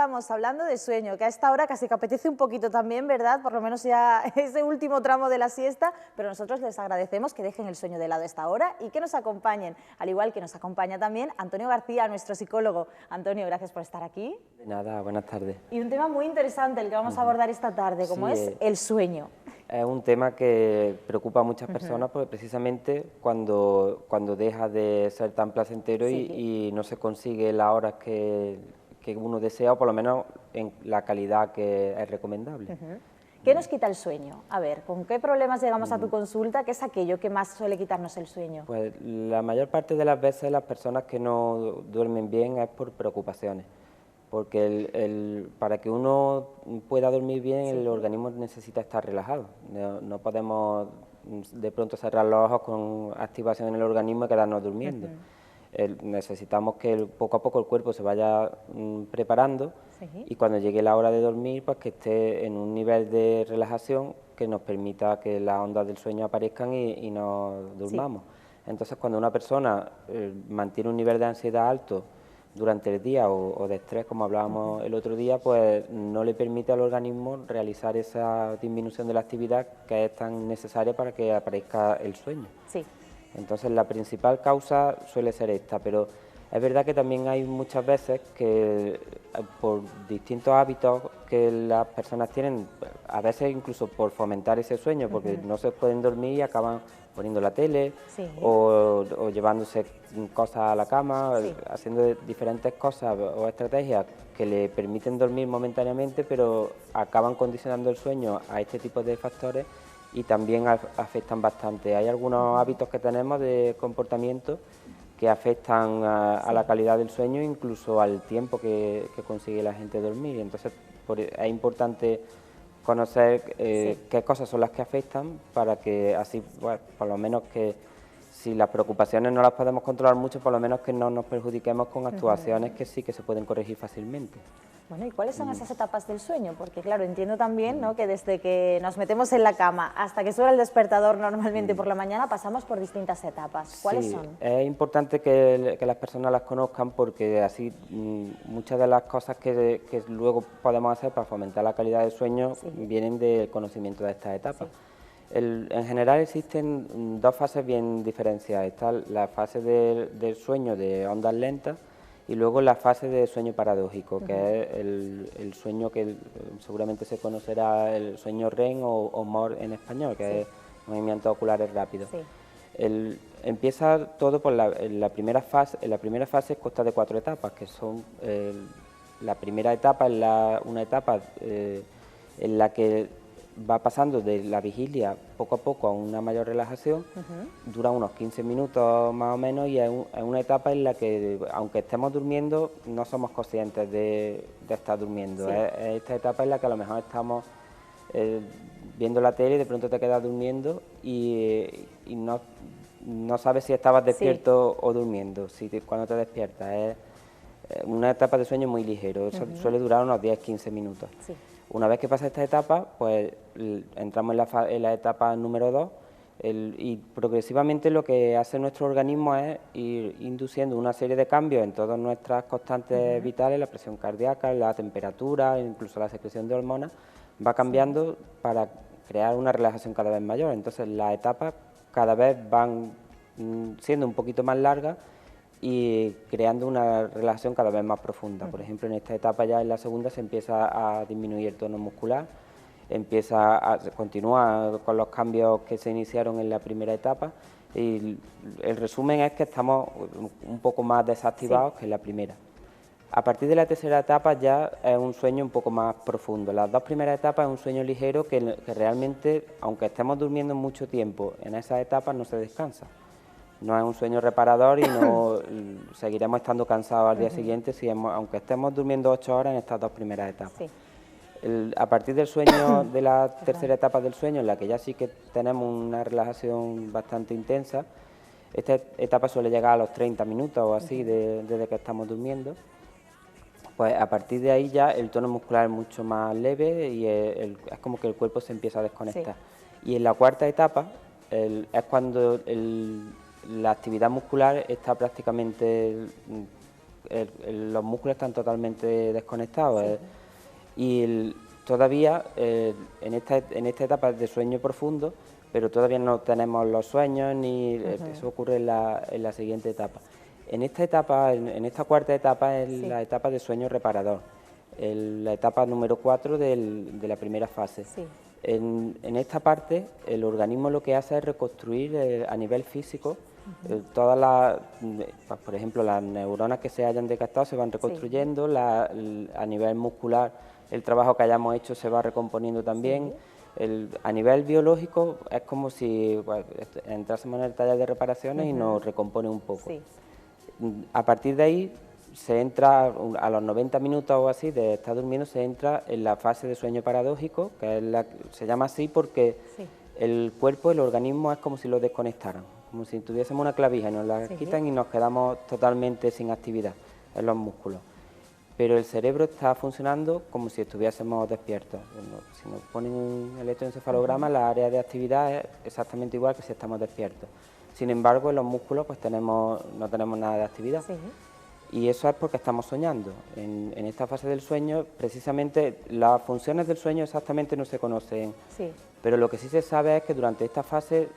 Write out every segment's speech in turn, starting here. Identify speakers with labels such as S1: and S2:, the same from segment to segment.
S1: estamos hablando de sueño, que a esta hora casi que apetece un poquito también, ¿verdad? Por lo menos ya ese último tramo de la siesta, pero nosotros les agradecemos que dejen el sueño de lado a esta hora y que nos acompañen, al igual que nos acompaña también Antonio García, nuestro psicólogo. Antonio, gracias por estar aquí.
S2: De nada, buenas tardes.
S1: Y un tema muy interesante el que vamos a abordar esta tarde, como es el sueño.
S2: Es un tema que preocupa a muchas personas porque precisamente cuando deja de ser tan placentero y no se consigue las horas que uno desea, o por lo menos en la calidad que es recomendable.
S1: ¿Qué nos quita el sueño? A ver, ¿con qué problemas llegamos a tu consulta? ¿Qué es aquello que más suele quitarnos el sueño?
S2: Pues la mayor parte de las veces las personas que no duermen bien es por preocupaciones. Porque para que uno pueda dormir bien, el organismo necesita estar relajado. No podemos de pronto cerrar los ojos con activación en el organismo y quedarnos durmiendo. Necesitamos que poco a poco el cuerpo se vaya preparando y cuando llegue la hora de dormir, pues que esté en un nivel de relajación que nos permita que las ondas del sueño aparezcan y nos durmamos. Entonces, cuando una persona mantiene un nivel de ansiedad alto durante el día o de estrés, como hablábamos el otro día, pues no le permite al organismo realizar esa disminución de la actividad que es tan necesaria para que aparezca el sueño. Entonces la principal causa suele ser esta, pero es verdad que también hay muchas veces que por distintos hábitos que las personas tienen, a veces incluso por fomentar ese sueño, porque no se pueden dormir y acaban poniendo la tele o llevándose cosas a la cama, haciendo diferentes cosas o estrategias que le permiten dormir momentáneamente, pero acaban condicionando el sueño a este tipo de factores y también afectan bastante. Hay algunos hábitos que tenemos de comportamiento que afectan a la calidad del sueño, incluso al tiempo que consigue la gente dormir. Entonces es importante conocer qué cosas son las que afectan para que así, pues, por lo menos que si las preocupaciones no las podemos controlar mucho, por lo menos que no nos perjudiquemos con actuaciones que sí que se pueden corregir fácilmente.
S1: Bueno, ¿y cuáles son esas etapas del sueño? Porque claro, entiendo también, ¿no?, que desde que nos metemos en la cama hasta que suena el despertador normalmente por la mañana pasamos por distintas etapas. ¿Cuáles son?
S2: Es importante que las personas las conozcan porque así muchas de las cosas que luego podemos hacer para fomentar la calidad del sueño vienen del conocimiento de estas etapas. En general existen dos fases bien diferenciadas. Está la fase del sueño de ondas lentas y luego la fase de sueño paradójico, que es el sueño que seguramente se conocerá, el sueño REM o MOR en español, que es movimientos oculares rápidos. Empieza todo por la primera fase. La primera fase consta de 4 etapas, que son la primera etapa es una etapa en la que va pasando de la vigilia poco a poco a una mayor relajación, dura unos 15 minutos más o menos y es una etapa en la que, aunque estemos durmiendo, no somos conscientes de estar durmiendo. Es esta etapa en la que a lo mejor estamos viendo la tele y de pronto te quedas durmiendo y no sabes si estabas despierto o durmiendo, cuando te despiertas. Es una etapa de sueño muy ligero, eso suele durar unos 10-15 minutos. Una vez que pasa esta etapa, pues entramos en la etapa número 2 y progresivamente lo que hace nuestro organismo es ir induciendo una serie de cambios en todas nuestras constantes vitales, la presión cardíaca, la temperatura, incluso la secreción de hormonas, va cambiando para crear una relajación cada vez mayor. Entonces las etapas cada vez van siendo un poquito más largas y creando una relación cada vez más profunda. Por ejemplo, en esta etapa ya en la segunda se empieza a disminuir el tono muscular, continúa con los cambios que se iniciaron en la primera etapa y el resumen es que estamos un poco más desactivados que en la primera. A partir de la tercera etapa ya es un sueño un poco más profundo. Las 2 primeras etapas es un sueño ligero que realmente, aunque estemos durmiendo mucho tiempo, en esas etapas no se descansa. No es un sueño reparador y no seguiremos estando cansados al día siguiente aunque estemos durmiendo 8 horas en estas 2 primeras etapas. A partir del sueño, de la tercera etapa del sueño, en la que ya sí que tenemos una relajación bastante intensa, esta etapa suele llegar a los 30 minutos o así desde que estamos durmiendo. Pues a partir de ahí ya el tono muscular es mucho más leve y es como que el cuerpo se empieza a desconectar. Y en la cuarta etapa es cuando la actividad muscular está prácticamente los músculos están totalmente desconectados. Todavía en esta etapa de sueño profundo, pero todavía no tenemos los sueños, ni eso ocurre en la siguiente etapa. En esta etapa, en esta cuarta etapa, es la etapa de sueño reparador, la etapa número 4 de la primera fase.
S1: Sí.
S2: En esta parte, el organismo lo que hace es reconstruir a nivel físico todas las, por ejemplo, las neuronas que se hayan desgastado se van reconstruyendo, a nivel muscular el trabajo que hayamos hecho se va recomponiendo también. A nivel biológico es como si entrásemos en el taller de reparaciones y nos recompone un poco. A partir de ahí se entra, a los 90 minutos o así de estar durmiendo, se entra en la fase de sueño paradójico, que es se llama así porque el cuerpo, el organismo es como si lo desconectaran, como si tuviésemos una clavija y nos la quitan y nos quedamos totalmente sin actividad en los músculos. Pero el cerebro está funcionando como si estuviésemos despiertos. Si nos ponen un electroencefalograma, la área de actividad es exactamente igual que si estamos despiertos. Sin embargo, en los músculos pues no tenemos nada de actividad. Y eso es porque estamos soñando. En esta fase del sueño, precisamente, las funciones del sueño exactamente no se conocen. Pero lo que sí se sabe es que durante esta fase,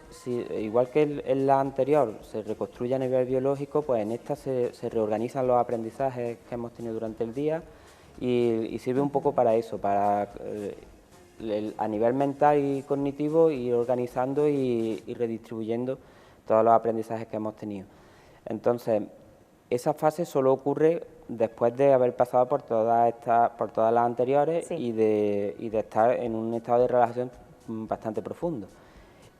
S2: igual que en la anterior se reconstruye a nivel biológico, pues en esta se reorganizan los aprendizajes que hemos tenido durante el día y sirve un poco para eso, para a nivel mental y cognitivo ir organizando y redistribuyendo todos los aprendizajes que hemos tenido. Entonces, esa fase solo ocurre después de haber pasado por todas las anteriores y de estar en un estado de relajación bastante profundo.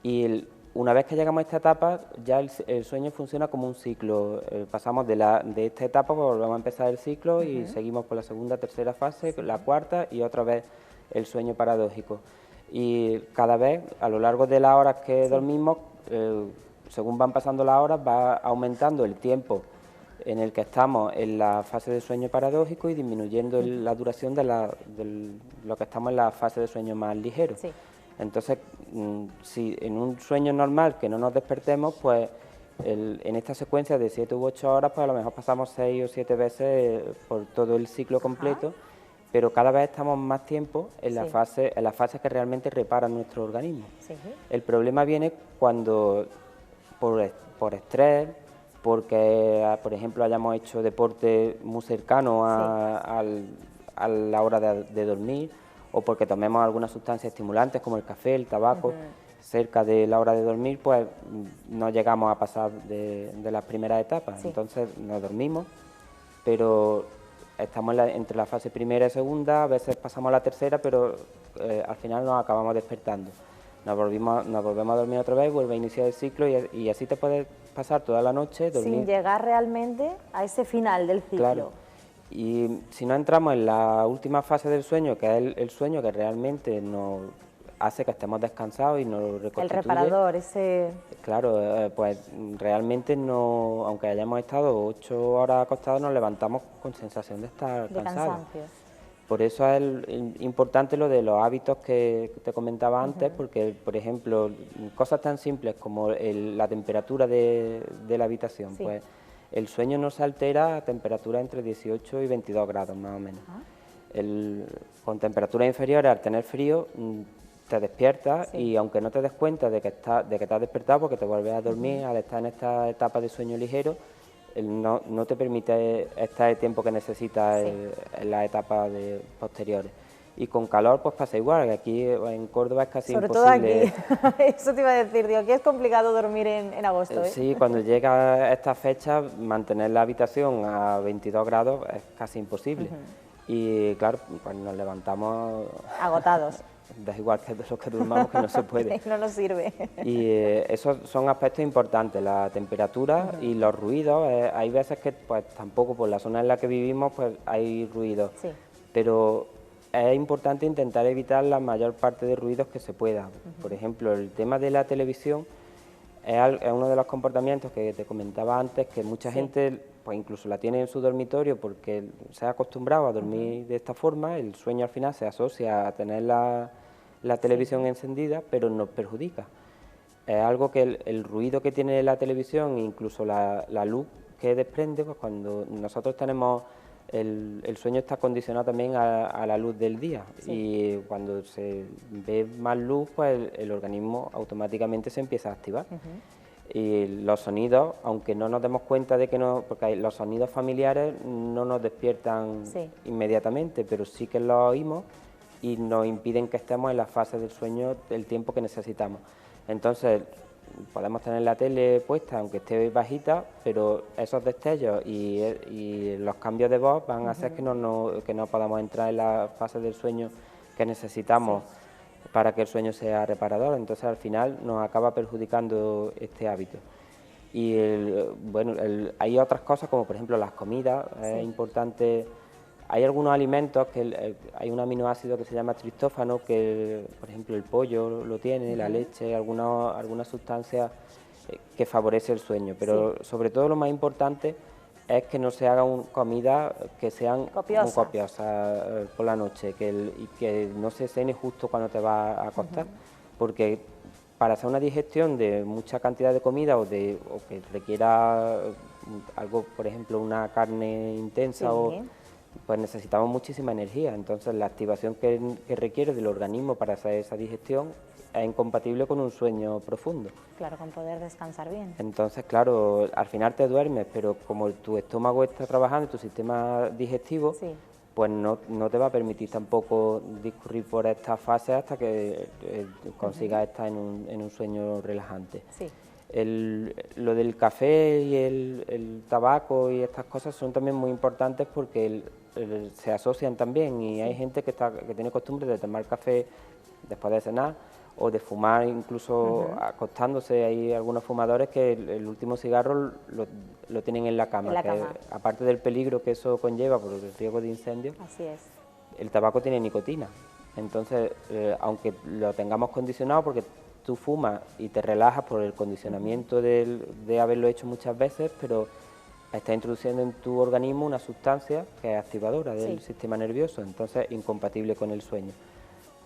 S2: Y una vez que llegamos a esta etapa, ya el sueño funciona como un ciclo. Pasamos de esta etapa, pues volvemos a empezar el ciclo y seguimos por la segunda, tercera fase, la cuarta y otra vez el sueño paradójico. Y cada vez, a lo largo de las horas que dormimos, según van pasando las horas, va aumentando el tiempo en el que estamos en la fase de sueño paradójico y disminuyendo la duración de lo que estamos en la fase de sueño más ligero. Entonces, si en un sueño normal que no nos despertemos, pues en esta secuencia de 7 u 8 horas, pues a lo mejor pasamos 6 o 7 veces por todo el ciclo completo, pero cada vez estamos más tiempo en la fase que realmente repara nuestro organismo. El problema viene cuando por estrés, porque, por ejemplo, hayamos hecho deporte muy cercano a la hora de dormir, o porque tomemos algunas sustancias estimulantes como el café, el tabaco, cerca de la hora de dormir, pues no llegamos a pasar de las primeras etapas. Entonces nos dormimos, pero estamos entre la fase primera y segunda, a veces pasamos a la tercera, pero al final nos acabamos despertando. Nos volvemos a dormir otra vez, vuelve a iniciar el ciclo y así te puedes pasar toda la noche dormir.
S1: Sin llegar realmente a ese final del ciclo.
S2: Claro. Y si no entramos en la última fase del sueño, que es el sueño que realmente nos hace que estemos descansados y nos reconstituye.
S1: El reparador, ese...
S2: Claro, pues realmente no, aunque hayamos estado 8 horas acostados, nos levantamos con sensación de estar cansados.
S1: Cansancio.
S2: Por eso es importante lo de los hábitos que te comentaba antes, porque, por ejemplo, cosas tan simples como la temperatura de la habitación, pues el sueño no se altera a temperatura entre 18 y 22 grados más o menos. Con temperaturas inferiores, al tener frío, te despiertas y aunque no te des cuenta de que te has despertado porque te vuelves a dormir al estar en esta etapa de sueño ligero, no te permite estar el tiempo que necesitas en las etapas posteriores. Y con calor pues pasa igual, que aquí en Córdoba es casi imposible.
S1: Sobre todo aquí, eso te iba a decir, digo, aquí es complicado dormir en agosto.
S2: Sí, cuando llega esta fecha, mantener la habitación a 22 grados es casi imposible. Y claro, pues nos levantamos...
S1: agotados.
S2: Da igual que de los que durmamos, que no se puede.
S1: No nos sirve.
S2: Y esos son aspectos importantes, la temperatura y los ruidos. Hay veces que pues tampoco por la zona en la que vivimos pues hay ruidos, pero es importante intentar evitar la mayor parte de ruidos que se pueda. Por ejemplo, el tema de la televisión es uno de los comportamientos que te comentaba antes, que mucha gente pues incluso la tiene en su dormitorio porque se ha acostumbrado a dormir de esta forma. El sueño al final se asocia a tener la televisión encendida, pero nos perjudica. Es algo que el ruido que tiene la televisión, incluso la luz, que desprende, pues cuando nosotros tenemos, el sueño está condicionado también a la luz del día, y cuando se ve más luz, pues el organismo automáticamente se empieza a activar. Y los sonidos, aunque no nos demos cuenta de que no, porque los sonidos familiares no nos despiertan inmediatamente, pero sí que los oímos y nos impiden que estemos en la fase del sueño el tiempo que necesitamos. Entonces, podemos tener la tele puesta, aunque esté bajita, pero esos destellos y los cambios de voz van a hacer que no podamos entrar en la fase del sueño que necesitamos para que el sueño sea reparador. Entonces, al final nos acaba perjudicando este hábito. Y bueno, hay otras cosas, como por ejemplo las comidas. Es importante. Hay algunos alimentos que hay un aminoácido que se llama triptófano, que por ejemplo el pollo lo tiene, la leche, algunas sustancias que favorece el sueño, pero sobre todo lo más importante es que no se hagan comidas que sean muy copiosas por la noche, y que no se cene justo cuando te vas a acostar, porque para hacer una digestión de mucha cantidad de comida o que requiera algo, por ejemplo, una carne intensa, pues necesitamos muchísima energía. Entonces la activación que requiere del organismo para hacer esa digestión es incompatible con un sueño profundo.
S1: Claro, con poder descansar bien.
S2: Entonces, claro, al final te duermes, pero como tu estómago está trabajando, tu sistema digestivo, pues no te va a permitir tampoco discurrir por estas fases hasta que consigas estar en un sueño relajante. Lo del café y el tabaco y estas cosas son también muy importantes porque se asocian también, y hay gente que tiene costumbre de tomar café después de cenar o de fumar incluso acostándose. Hay algunos fumadores que el último cigarro lo tienen en la cama, aparte del peligro que eso conlleva por el riesgo de incendio. El tabaco tiene nicotina, entonces aunque lo tengamos condicionado, porque tú fumas y te relajas por el condicionamiento de haberlo hecho muchas veces, pero estás introduciendo en tu organismo una sustancia que es activadora del sistema nervioso, entonces incompatible con el sueño.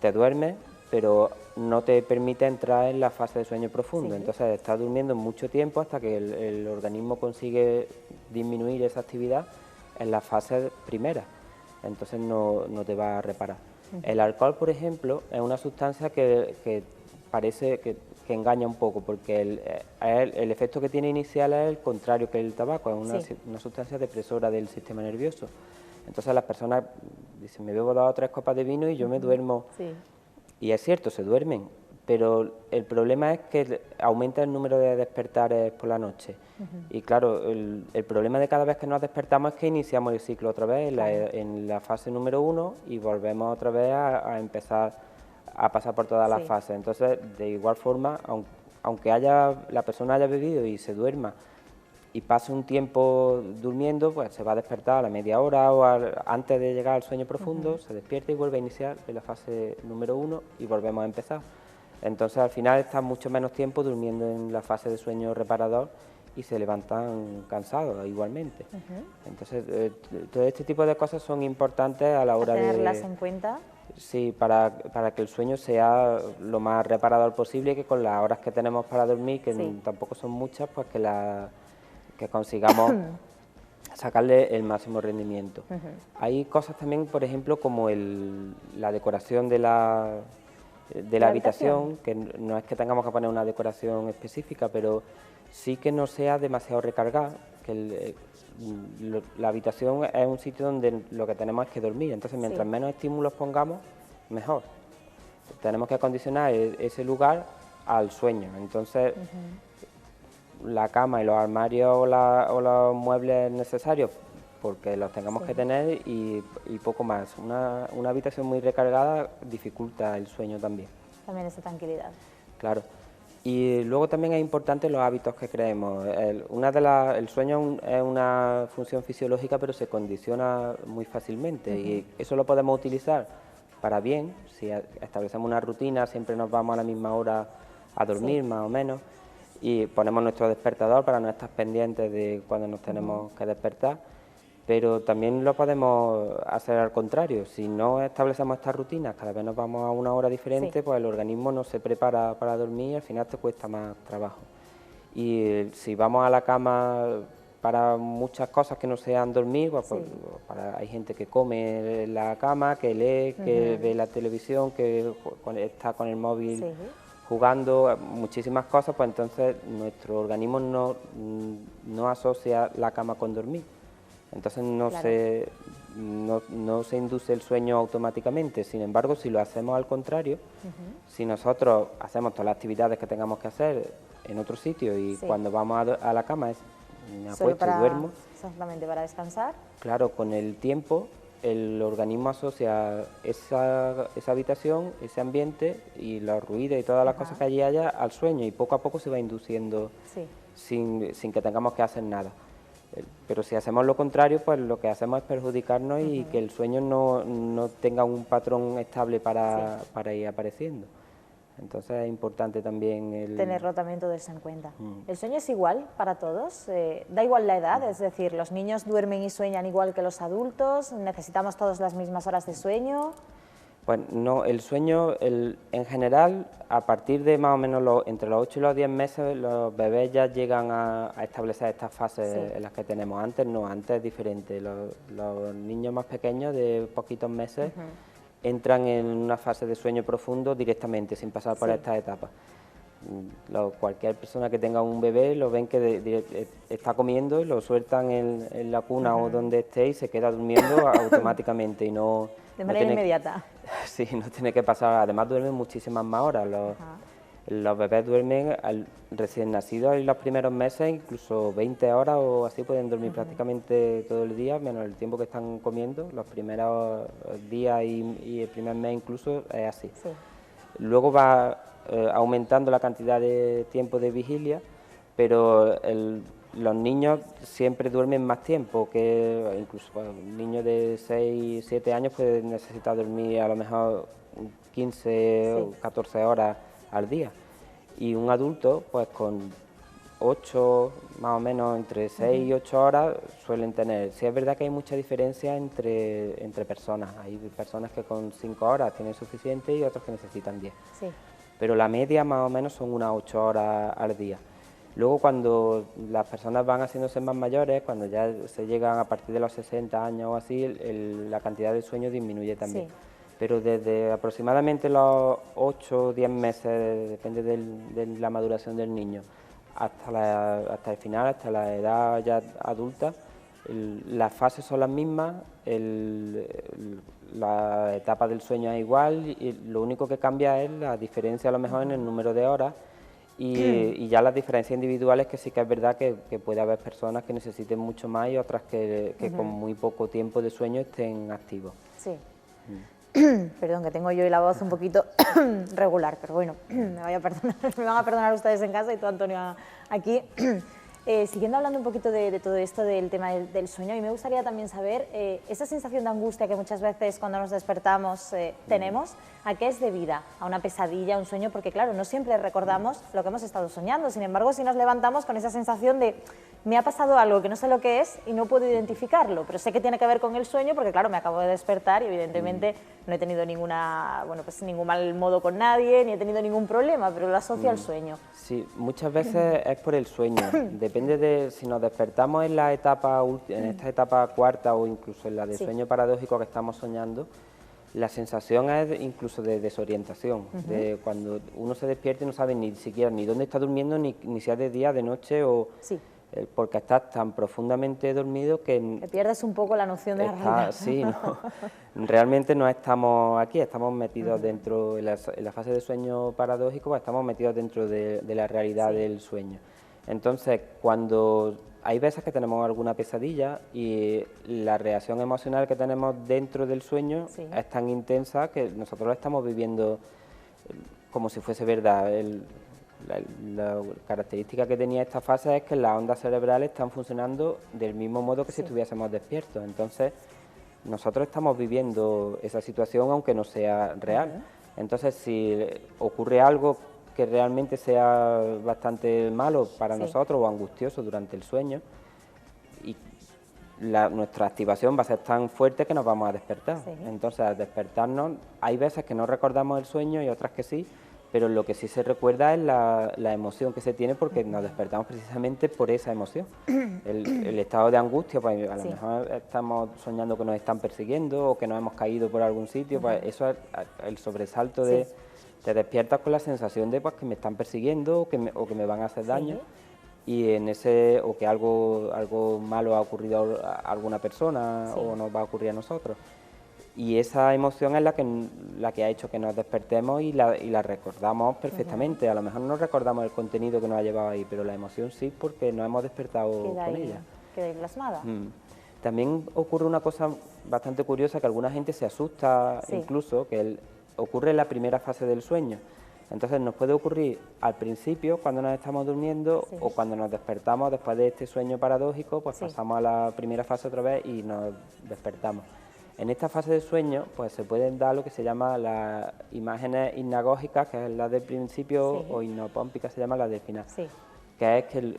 S2: Te duermes, pero no te permite entrar en la fase de sueño profundo, entonces estás durmiendo mucho tiempo hasta que el organismo consigue disminuir esa actividad en la fase primera, entonces no te va a reparar. El alcohol, por ejemplo, es una sustancia que parece que engaña un poco, porque el efecto que tiene inicial es el contrario que el tabaco, es una sustancia depresora del sistema nervioso. Entonces las personas dicen, me bebo 2 o 3 copas de vino y yo me duermo. Y es cierto, se duermen, pero el problema es que aumenta el número de despertares por la noche. Y claro, el problema de cada vez que nos despertamos es que iniciamos el ciclo otra vez en la fase número 1 y volvemos otra vez a empezar a pasar por todas las fases. Entonces, de igual forma, aunque la persona haya bebido y se duerma y pase un tiempo durmiendo, pues se va a despertar a la media hora o antes de llegar al sueño profundo, se despierta y vuelve a iniciar en la fase número 1 y volvemos a empezar. Entonces, al final está mucho menos tiempo durmiendo en la fase de sueño reparador y se levantan cansados igualmente. Entonces, todo este tipo de cosas son importantes a la hora de
S1: tenerlas en cuenta.
S2: Sí, para que el sueño sea lo más reparador posible, y que con las horas que tenemos para dormir, que tampoco son muchas, pues que consigamos sacarle el máximo rendimiento. Hay cosas también, por ejemplo, como la decoración de la habitación, que no es que tengamos que poner una decoración específica, pero sí que no sea demasiado recargada, que la habitación es un sitio donde lo que tenemos es que dormir, entonces mientras menos estímulos pongamos, mejor. Tenemos que acondicionar ese lugar al sueño, entonces la cama y los armarios o los muebles necesarios, porque los tengamos que tener, y poco más. Una habitación muy recargada dificulta el sueño también.
S1: También esa tranquilidad.
S2: Claro. Y luego también es importante los hábitos que creemos. El sueño es una función fisiológica, pero se condiciona muy fácilmente, y eso lo podemos utilizar para bien. Si establecemos una rutina, siempre nos vamos a la misma hora a dormir, más o menos, y ponemos nuestro despertador para no estar pendientes de cuando nos tenemos que despertar, pero también lo podemos hacer al contrario. Si no establecemos estas rutinas, cada vez nos vamos a una hora diferente, pues el organismo no se prepara para dormir y al final te cuesta más trabajo. Y si vamos a la cama para muchas cosas que no sean dormir, pues, hay gente que come en la cama, que lee, que ve la televisión, que está con el móvil jugando, muchísimas cosas, pues entonces nuestro organismo no asocia la cama con dormir. Entonces no se induce el sueño automáticamente. Sin embargo, si lo hacemos al contrario, si nosotros hacemos todas las actividades que tengamos que hacer en otro sitio y cuando vamos a la cama me acuesto y duermo.
S1: Exactamente, para descansar.
S2: Claro, con el tiempo el organismo asocia esa habitación, ese ambiente y los ruidos y todas las cosas que allí haya al sueño, y poco a poco se va induciendo sin que tengamos que hacer nada. Pero si hacemos lo contrario, pues lo que hacemos es perjudicarnos y que el sueño no tenga un patrón estable para ir apareciendo. Entonces es importante también
S1: tenerlo también todo eso en cuenta. ¿El sueño es igual para todos? ¿Da igual la edad? Es decir, ¿los niños duermen y sueñan igual que los adultos? ¿Necesitamos todos las mismas horas de sueño?
S2: Pues no, el sueño, en general, a partir de más o menos entre los 8 y los 10 meses, los bebés ya llegan a establecer estas fases en las que tenemos. Antes no, antes es diferente. Los niños más pequeños, de poquitos meses, entran en una fase de sueño profundo directamente, sin pasar por estas etapas. Cualquier persona que tenga un bebé lo ven que está comiendo y lo sueltan en la cuna o donde esté y se queda durmiendo automáticamente y no...
S1: De manera inmediata.
S2: Sí, no tiene que pasar. Además duermen muchísimas más horas. Los bebés duermen recién nacidos en los primeros meses, incluso 20 horas o así, pueden dormir prácticamente todo el día, menos el tiempo que están comiendo. Los primeros días y el primer mes incluso es así. Luego va aumentando la cantidad de tiempo de vigilia, pero los niños siempre duermen más tiempo, que incluso un niño de 6, 7 años puede necesitar dormir a lo mejor 15 o 14 horas al día. Y un adulto, pues con 8, más o menos entre 6 y 8 horas suelen tener. Sí es verdad que hay mucha diferencia entre personas. Hay personas que con 5 horas tienen suficiente y otros que necesitan 10. Pero la media más o menos son unas 8 horas al día. Luego, cuando las personas van haciéndose más mayores, cuando ya se llegan a partir de los 60 años o así, la cantidad de sueño disminuye también. Pero desde aproximadamente los 8 o 10 meses, depende de la maduración del niño, hasta el final, hasta la edad ya adulta, las fases son las mismas, la etapa del sueño es igual, y lo único que cambia es la diferencia a lo mejor en el número de horas. Y ya las diferencias individuales, que sí que es verdad que puede haber personas que necesiten mucho más y otras que con muy poco tiempo de sueño estén activos.
S1: Perdón, que tengo yo y la voz un poquito regular, pero bueno, me van a perdonar ustedes en casa y tú, Antonio, aquí. Siguiendo hablando un poquito de todo esto del tema del sueño, a mí me gustaría también saber esa sensación de angustia que muchas veces cuando nos despertamos tenemos, ¿a qué es debida? ¿A una pesadilla, a un sueño? Porque claro, no siempre recordamos lo que hemos estado soñando, sin embargo, si nos levantamos con esa sensación de me ha pasado algo que no sé lo que es y no puedo identificarlo, pero sé que tiene que ver con el sueño porque claro, me acabo de despertar y evidentemente no he tenido ningún mal modo con nadie, ni he tenido ningún problema, pero lo asocio al sueño.
S2: Sí, muchas veces es por el sueño. Depende de si nos despertamos en esta etapa cuarta o incluso en la de sueño paradójico que estamos soñando, la sensación es incluso de desorientación, de cuando uno se despierta y no sabe ni siquiera ni dónde está durmiendo, ni si es de día, de noche, o porque estás tan profundamente dormido que...
S1: Te pierdes un poco la noción de la realidad.
S2: Sí, no, realmente no estamos aquí, estamos metidos dentro, en la fase de sueño paradójico, pues estamos metidos dentro de la realidad del sueño. Entonces, cuando hay veces que tenemos alguna pesadilla y la reacción emocional que tenemos dentro del sueño es tan intensa que nosotros lo estamos viviendo como si fuese verdad. La característica que tenía esta fase es que las ondas cerebrales están funcionando del mismo modo que si estuviésemos despiertos. Entonces, nosotros estamos viviendo esa situación aunque no sea real. Entonces, si ocurre algo que realmente sea bastante malo para nosotros o angustioso durante el sueño, y nuestra activación va a ser tan fuerte que nos vamos a despertar. Entonces, al despertarnos, hay veces que no recordamos el sueño y otras que sí, pero lo que sí se recuerda es la emoción que se tiene porque nos despertamos precisamente por esa emoción. El estado de angustia, pues a lo mejor estamos soñando que nos están persiguiendo o que nos hemos caído por algún sitio, pues eso es el sobresalto de... Te despiertas con la sensación de pues, que me están persiguiendo o que me van a hacer daño y en ese o que algo malo ha ocurrido a alguna persona o nos va a ocurrir a nosotros. Y esa emoción es la que ha hecho que nos despertemos y la recordamos perfectamente. A lo mejor no recordamos el contenido que nos ha llevado ahí, pero la emoción sí, porque nos hemos despertado con ella.
S1: Queda ahí plasmada.
S2: También ocurre una cosa bastante curiosa, que alguna gente se asusta incluso, que ocurre en la primera fase del sueño. Entonces nos puede ocurrir al principio, cuando nos estamos durmiendo, o cuando nos despertamos después de este sueño paradójico, pues pasamos a la primera fase otra vez y nos despertamos. En esta fase del sueño, pues se pueden dar lo que se llama las imágenes hipnagógicas, que es la del principio, o hipnopómpicas se llama la del final, que es que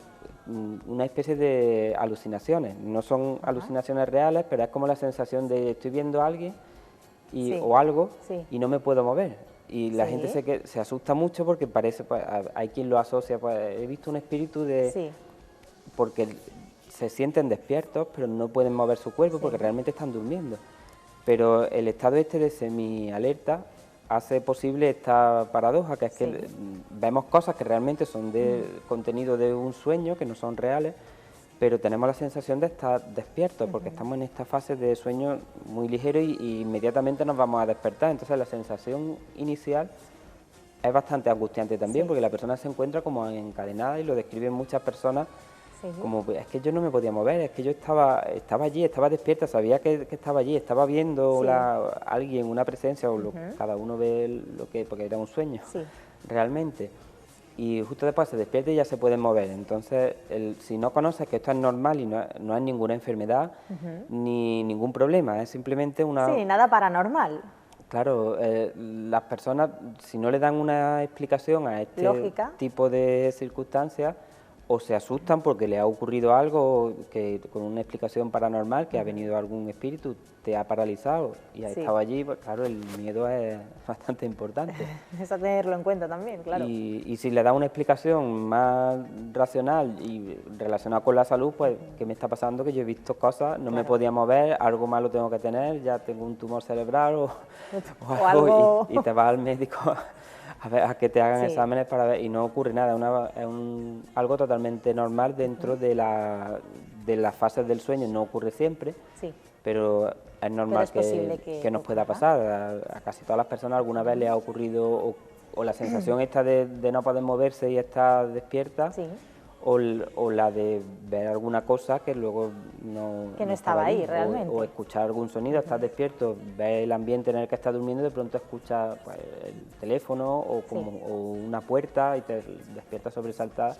S2: una especie de alucinaciones. No son alucinaciones reales, pero es como la sensación de estoy viendo a alguien o algo y no me puedo mover. Y la gente se asusta mucho porque parece, pues, hay quien lo asocia, pues he visto un espíritu de... porque se sienten despiertos, pero no pueden mover su cuerpo porque realmente están durmiendo. Pero el estado este de semi-alerta hace posible esta paradoja, que es que vemos cosas que realmente son de contenido de un sueño, que no son reales, pero tenemos la sensación de estar despiertos, porque estamos en esta fase de sueño muy ligero y inmediatamente nos vamos a despertar. Entonces la sensación inicial es bastante angustiante también, porque la persona se encuentra como encadenada y lo describen muchas personas como, es que yo no me podía mover, es que yo estaba allí, estaba despierta, sabía que estaba allí, estaba viendo a alguien, una presencia, o cada uno ve porque era un sueño, realmente. Y justo después se despierta y ya se pueden mover. Entonces, si no conoces que esto es normal y no es ninguna enfermedad ni ningún problema, es simplemente una...
S1: Sí, nada paranormal.
S2: Claro, las personas, si no le dan una explicación a este tipo de circunstancias, o se asustan porque le ha ocurrido algo con una explicación paranormal, que ha venido algún espíritu, te ha paralizado y ha estado allí, pues claro, el miedo es bastante importante.
S1: Es a tenerlo en cuenta también, claro.
S2: Y si le da una explicación más racional y relacionada con la salud, pues ¿qué me está pasando? Que yo he visto cosas, no me podía mover, algo malo tengo que tener, ya tengo un tumor cerebral o algo. Y te vas al médico a que te hagan exámenes para ver, y no ocurre nada, es algo totalmente normal dentro de las fases del sueño. No ocurre siempre, pero es normal que nos pueda pasar. A casi todas las personas alguna vez les ha ocurrido o la sensación esta de no poder moverse y estar despierta, o la de ver alguna cosa que luego no
S1: estaba ahí realmente.
S2: O escuchar algún sonido, estás despierto, ves el ambiente en el que estás durmiendo y de pronto escuchas pues, el teléfono o una puerta y te despiertas sobresaltada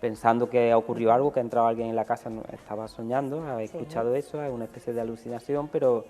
S2: pensando que ha ocurrido algo, que ha entrado alguien en la casa, estaba soñando, has escuchado eso, es una especie de alucinación, pero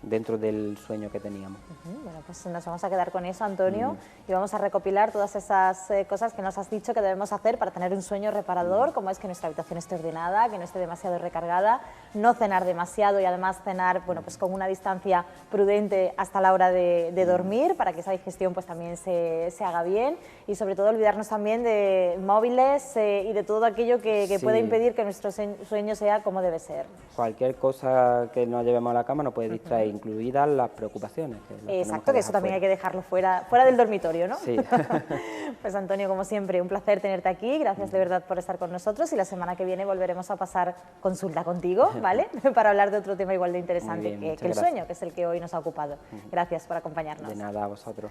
S2: dentro del sueño que teníamos.
S1: Bueno, pues nos vamos a quedar con eso, Antonio, y vamos a recopilar todas esas cosas que nos has dicho que debemos hacer para tener un sueño reparador, como es que nuestra habitación esté ordenada, que no esté demasiado recargada, no cenar demasiado y además cenar, bueno, pues con una distancia prudente hasta la hora de dormir, para que esa digestión pues también se haga bien, y sobre todo olvidarnos también de móviles y de todo aquello que pueda impedir que nuestro sueño sea como debe ser.
S2: Cualquier cosa que nos llevemos a la cama nos puede distraer, incluidas las preocupaciones.
S1: Exacto, que eso también hay que dejarlo fuera del dormitorio, ¿no?
S2: Sí.
S1: Pues Antonio, como siempre, un placer tenerte aquí, gracias de verdad por estar con nosotros, y la semana que viene volveremos a pasar consulta contigo, ¿vale? Para hablar de otro tema igual de interesante que el sueño, que es el que hoy nos ha ocupado. Gracias por acompañarnos.
S2: De nada, a vosotros.